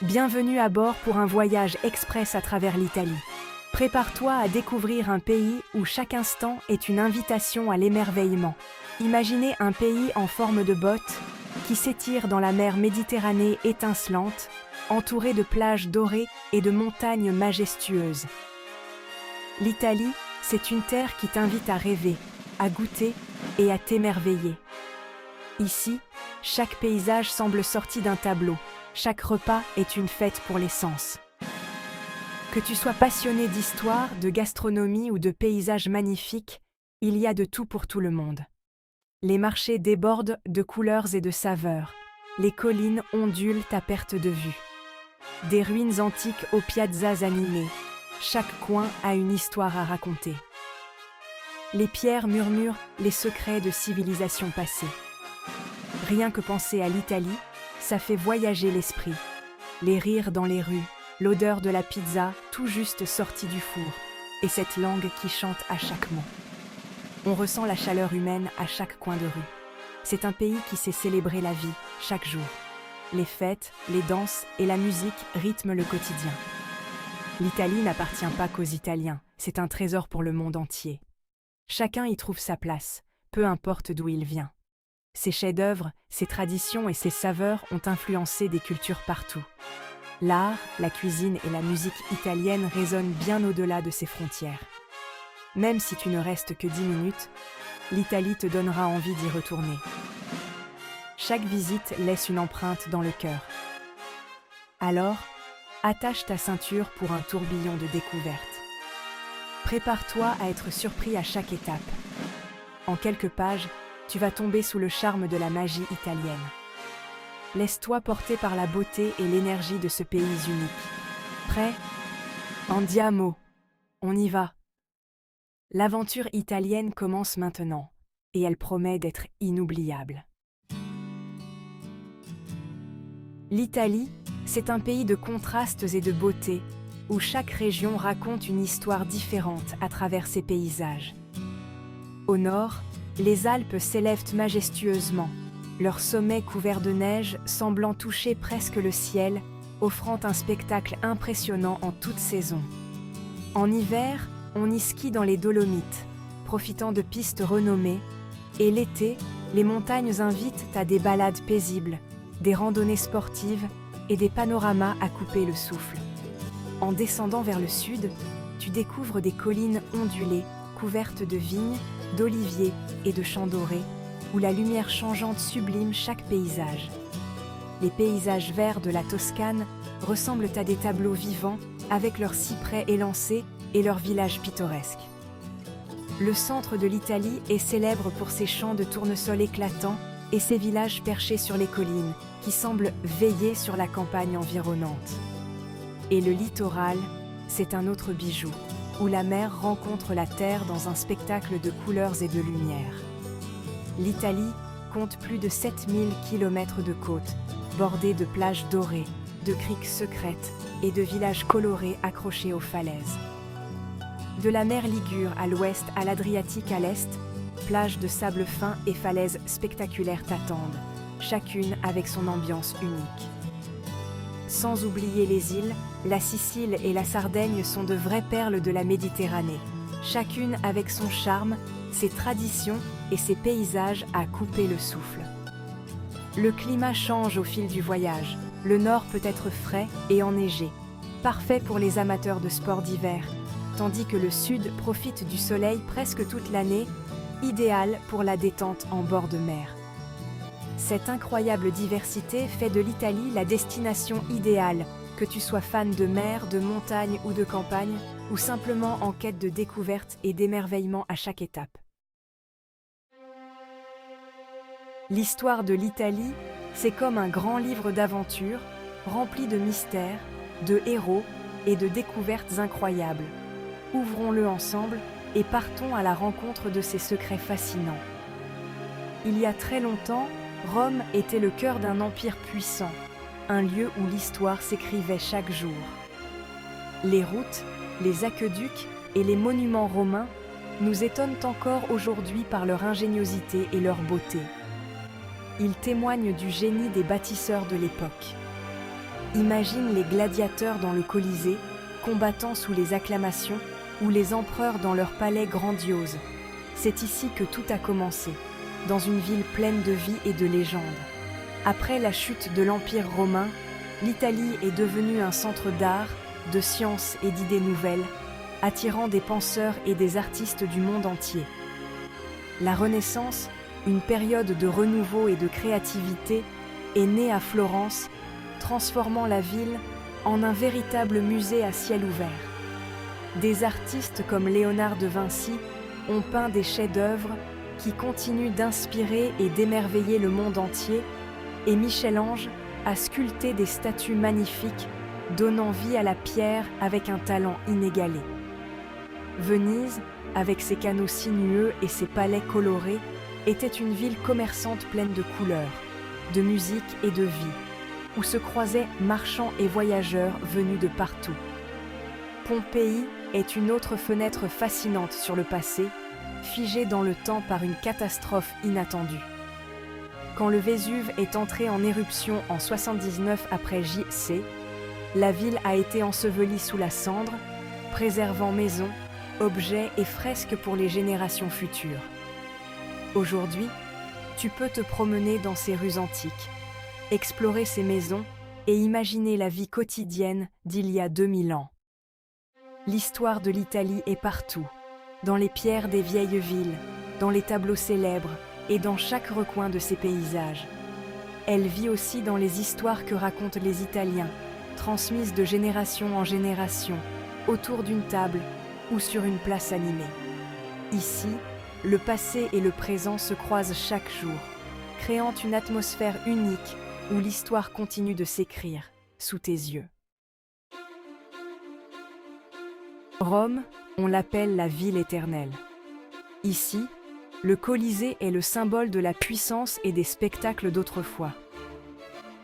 Bienvenue à bord pour un voyage express à travers l'Italie. Prépare-toi à découvrir un pays où chaque instant est une invitation à l'émerveillement. Imaginez un pays en forme de botte qui s'étire dans la mer Méditerranée étincelante, entouré de plages dorées et de montagnes majestueuses. L'Italie, c'est une terre qui t'invite à rêver, à goûter et à t'émerveiller. Ici, chaque paysage semble sorti d'un tableau. Chaque repas est une fête pour les sens. Que tu sois passionné d'histoire, de gastronomie ou de paysages magnifiques, il y a de tout pour tout le monde. Les marchés débordent de couleurs et de saveurs. Les collines ondulent à perte de vue. Des ruines antiques aux piazzas animées. Chaque coin a une histoire à raconter. Les pierres murmurent les secrets de civilisations passées. Rien que penser à l'Italie, ça fait voyager l'esprit. Les rires dans les rues, l'odeur de la pizza tout juste sortie du four, et cette langue qui chante à chaque mot. On ressent la chaleur humaine à chaque coin de rue. C'est un pays qui sait célébrer la vie, chaque jour. Les fêtes, les danses et la musique rythment le quotidien. L'Italie n'appartient pas qu'aux Italiens, c'est un trésor pour le monde entier. Chacun y trouve sa place, peu importe d'où il vient. Ses chefs-d'œuvre, ses traditions et ses saveurs ont influencé des cultures partout. L'art, la cuisine et la musique italienne résonnent bien au-delà de ses frontières. Même si tu ne restes que 10 minutes, l'Italie te donnera envie d'y retourner. Chaque visite laisse une empreinte dans le cœur. Alors, attache ta ceinture pour un tourbillon de découvertes. Prépare-toi à être surpris à chaque étape. En quelques pages, tu vas tomber sous le charme de la magie italienne. Laisse-toi porter par la beauté et l'énergie de ce pays unique. Prêt? Andiamo! On y va! L'aventure italienne commence maintenant, et elle promet d'être inoubliable. L'Italie, c'est un pays de contrastes et de beauté, où chaque région raconte une histoire différente à travers ses paysages. Au nord, les Alpes s'élèvent majestueusement, leurs sommets couverts de neige semblant toucher presque le ciel, offrant un spectacle impressionnant en toute saison. En hiver, on y skie dans les Dolomites, profitant de pistes renommées, et l'été, les montagnes invitent à des balades paisibles, des randonnées sportives et des panoramas à couper le souffle. En descendant vers le sud, tu découvres des collines ondulées, couvertes de vignes, d'oliviers et de champs dorés, où la lumière changeante sublime chaque paysage. Les paysages verts de la Toscane ressemblent à des tableaux vivants avec leurs cyprès élancés et leurs villages pittoresques. Le centre de l'Italie est célèbre pour ses champs de tournesol éclatants et ses villages perchés sur les collines, qui semblent veiller sur la campagne environnante. Et le littoral, c'est un autre bijou, où la mer rencontre la terre dans un spectacle de couleurs et de lumière. L'Italie compte plus de 7000 km de côtes, bordées de plages dorées, de criques secrètes et de villages colorés accrochés aux falaises. De la mer Ligure à l'ouest à l'Adriatique à l'est, plages de sable fin et falaises spectaculaires t'attendent, chacune avec son ambiance unique. Sans oublier les îles, la Sicile et la Sardaigne sont de vraies perles de la Méditerranée, chacune avec son charme, ses traditions et ses paysages à couper le souffle. Le climat change au fil du voyage. Le nord peut être frais et enneigé, parfait pour les amateurs de sports d'hiver, tandis que le sud profite du soleil presque toute l'année, idéal pour la détente en bord de mer. Cette incroyable diversité fait de l'Italie la destination idéale, que tu sois fan de mer, de montagne ou de campagne, ou simplement en quête de découverte et d'émerveillement à chaque étape. L'histoire de l'Italie, c'est comme un grand livre d'aventures, rempli de mystères, de héros et de découvertes incroyables. Ouvrons-le ensemble et partons à la rencontre de ces secrets fascinants. Il y a très longtemps, Rome était le cœur d'un empire puissant, un lieu où l'histoire s'écrivait chaque jour. Les routes, les aqueducs et les monuments romains nous étonnent encore aujourd'hui par leur ingéniosité et leur beauté. Ils témoignent du génie des bâtisseurs de l'époque. Imagine les gladiateurs dans le Colisée, combattant sous les acclamations, ou les empereurs dans leur palais grandiose. C'est ici que tout a commencé, dans une ville pleine de vie et de légendes. Après la chute de l'Empire romain, l'Italie est devenue un centre d'art, de sciences et d'idées nouvelles, attirant des penseurs et des artistes du monde entier. La Renaissance, une période de renouveau et de créativité, est née à Florence, transformant la ville en un véritable musée à ciel ouvert. Des artistes comme Léonard de Vinci ont peint des chefs-d'œuvre qui continuent d'inspirer et d'émerveiller le monde entier, et Michel-Ange a sculpté des statues magnifiques, donnant vie à la pierre avec un talent inégalé. Venise, avec ses canaux sinueux et ses palais colorés, était une ville commerçante pleine de couleurs, de musique et de vie, où se croisaient marchands et voyageurs venus de partout. Pompéi est une autre fenêtre fascinante sur le passé, figée dans le temps par une catastrophe inattendue. Quand le Vésuve est entré en éruption en 79 après J.C., la ville a été ensevelie sous la cendre, préservant maisons, objets et fresques pour les générations futures. Aujourd'hui, tu peux te promener dans ces rues antiques, explorer ces maisons et imaginer la vie quotidienne d'il y a 2000 ans. L'histoire de l'Italie est partout, dans les pierres des vieilles villes, dans les tableaux célèbres et dans chaque recoin de ses paysages. Elle vit aussi dans les histoires que racontent les Italiens, transmises de génération en génération, autour d'une table ou sur une place animée. Ici, le passé et le présent se croisent chaque jour, créant une atmosphère unique où l'histoire continue de s'écrire sous tes yeux. Rome, on l'appelle la ville éternelle. Ici, le Colisée est le symbole de la puissance et des spectacles d'autrefois.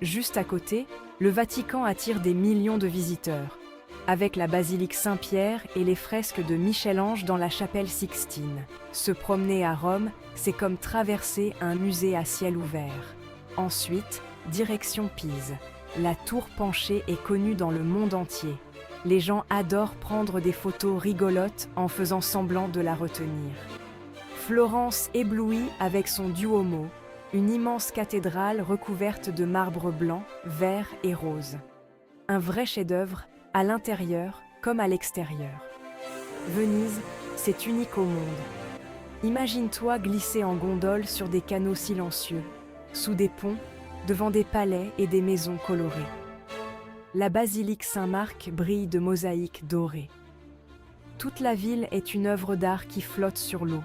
Juste à côté, le Vatican attire des millions de visiteurs, avec la basilique Saint-Pierre et les fresques de Michel-Ange dans la chapelle Sixtine. Se promener à Rome, c'est comme traverser un musée à ciel ouvert. Ensuite, direction Pise. La tour penchée est connue dans le monde entier. Les gens adorent prendre des photos rigolotes en faisant semblant de la retenir. Florence éblouit avec son Duomo, une immense cathédrale recouverte de marbre blanc, vert et rose. Un vrai chef-d'œuvre, à l'intérieur comme à l'extérieur. Venise, c'est unique au monde. Imagine-toi glisser en gondole sur des canaux silencieux, sous des ponts, devant des palais et des maisons colorées. La basilique Saint-Marc brille de mosaïques dorées. Toute la ville est une œuvre d'art qui flotte sur l'eau.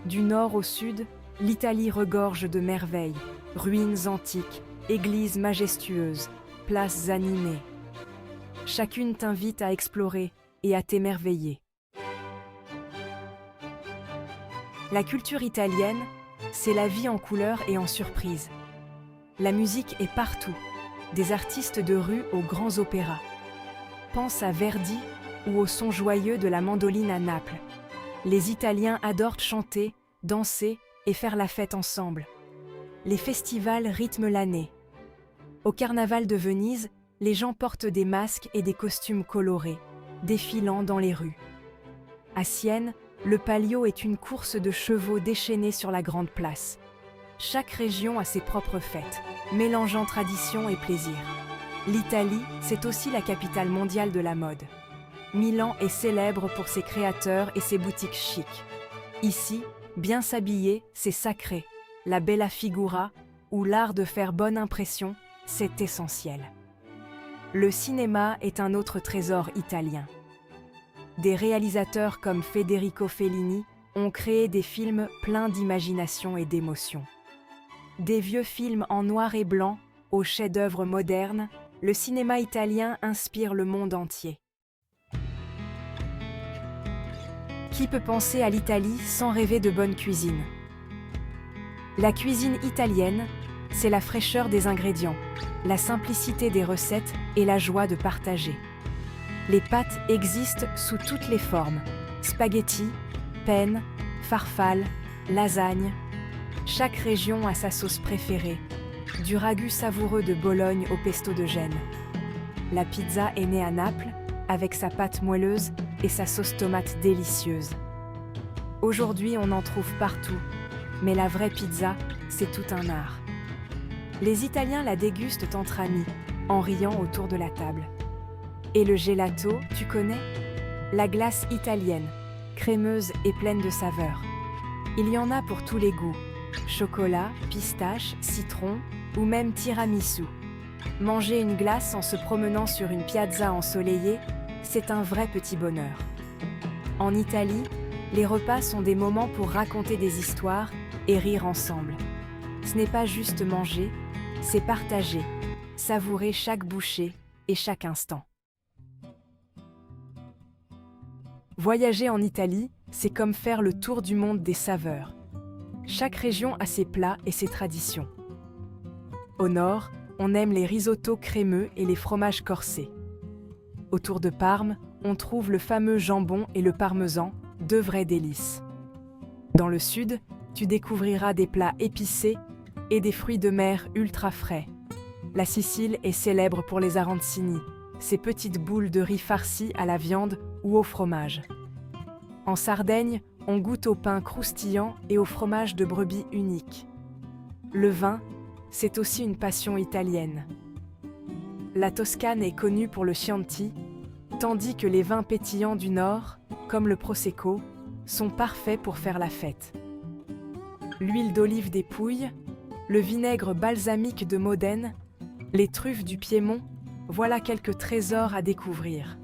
Du nord au sud, l'Italie regorge de merveilles, ruines antiques, églises majestueuses, places animées. Chacune t'invite à explorer et à t'émerveiller. La culture italienne, c'est la vie en couleurs et en surprises. La musique est partout, des artistes de rue aux grands opéras. Pense à Verdi ou au son joyeux de la mandoline à Naples. Les Italiens adorent chanter, danser et faire la fête ensemble. Les festivals rythment l'année. Au carnaval de Venise, les gens portent des masques et des costumes colorés, défilant dans les rues. À Sienne, le Palio est une course de chevaux déchaînés sur la grande place. Chaque région a ses propres fêtes, mélangeant tradition et plaisir. L'Italie, c'est aussi la capitale mondiale de la mode. Milan est célèbre pour ses créateurs et ses boutiques chics. Ici, bien s'habiller, c'est sacré. La bella figura, ou l'art de faire bonne impression, c'est essentiel. Le cinéma est un autre trésor italien. Des réalisateurs comme Federico Fellini ont créé des films pleins d'imagination et d'émotion. Des vieux films en noir et blanc aux chefs-d'œuvre modernes, le cinéma italien inspire le monde entier. Qui peut penser à l'Italie sans rêver de bonne cuisine? La cuisine italienne, c'est la fraîcheur des ingrédients, la simplicité des recettes et la joie de partager. Les pâtes existent sous toutes les formes, spaghettis, penne, farfalle, lasagne. Chaque région a sa sauce préférée, du ragoût savoureux de Bologne au pesto de Gênes. La pizza est née à Naples, avec sa pâte moelleuse et sa sauce tomate délicieuse. Aujourd'hui, on en trouve partout, mais la vraie pizza, c'est tout un art. Les Italiens la dégustent entre amis, en riant autour de la table. Et le gelato, tu connais? La glace italienne, crémeuse et pleine de saveurs. Il y en a pour tous les goûts. Chocolat, pistache, citron ou même tiramisu. Manger une glace en se promenant sur une piazza ensoleillée, c'est un vrai petit bonheur. En Italie, les repas sont des moments pour raconter des histoires et rire ensemble. Ce n'est pas juste manger, c'est partager, savourer chaque bouchée et chaque instant. Voyager en Italie, c'est comme faire le tour du monde des saveurs. Chaque région a ses plats et ses traditions. Au nord, on aime les risottos crémeux et les fromages corsés. Autour de Parme, on trouve le fameux jambon et le parmesan, deux vrais délices. Dans le sud, tu découvriras des plats épicés et des fruits de mer ultra frais. La Sicile est célèbre pour les arancini, ces petites boules de riz farcies à la viande ou au fromage. En Sardaigne, on goûte au pain croustillant et au fromage de brebis unique. Le vin, c'est aussi une passion italienne. La Toscane est connue pour le Chianti, tandis que les vins pétillants du nord, comme le Prosecco, sont parfaits pour faire la fête. L'huile d'olive des Pouilles, le vinaigre balsamique de Modène, les truffes du Piémont, voilà quelques trésors à découvrir.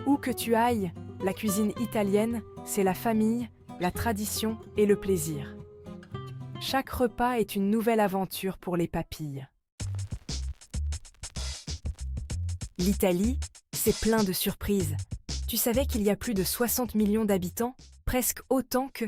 Où que tu ailles, la cuisine italienne, c'est la famille, la tradition et le plaisir. Chaque repas est une nouvelle aventure pour les papilles. L'Italie, c'est plein de surprises. Tu savais qu'il y a plus de 60 millions d'habitants, presque autant que